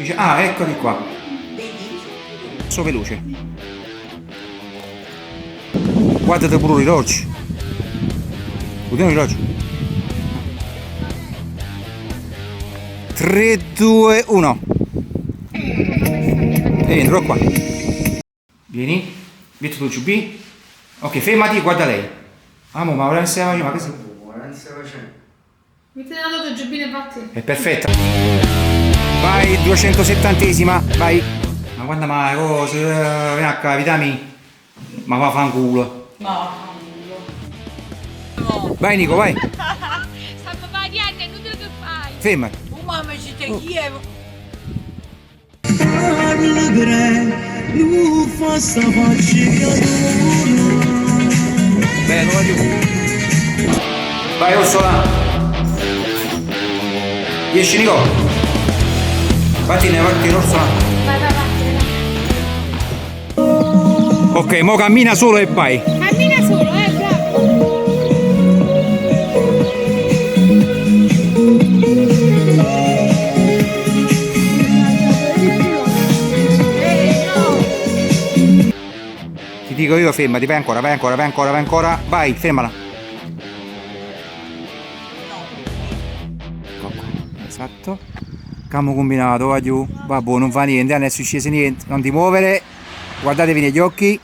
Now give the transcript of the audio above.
Dice, ah, eccoli qua. So veloce. Guardate pure l'orologio. Vediamo l'orologio. 3, 2, 1. Entro qua. Vieni. Metti tu giù B. Ok, fermati, guarda lei. Amo, ma ora non stiamo facendo, ma che si... Metti la nota giubbino e batti. È perfetta. Vai, 270esima, vai. Ma guarda mai, cosa, vieni a capitami. Ma va fanculo. No. Vai Nico, vai. Stanno variando, è inutile che fai. Fermati. Mamma ci te Kiev. Bene, va giù. Vai Orsola. 10 Nico. Vattene, Orsola. Vai. Ok, mo cammina solo e vai. Cammina solo, bravo. Ti dico io fermati, vai ancora. Vai, fermala. Esatto. Cammo combinato, va giù. Vabbè, non fa niente, non è successo niente. Non ti muovere. Guardatevi negli occhi.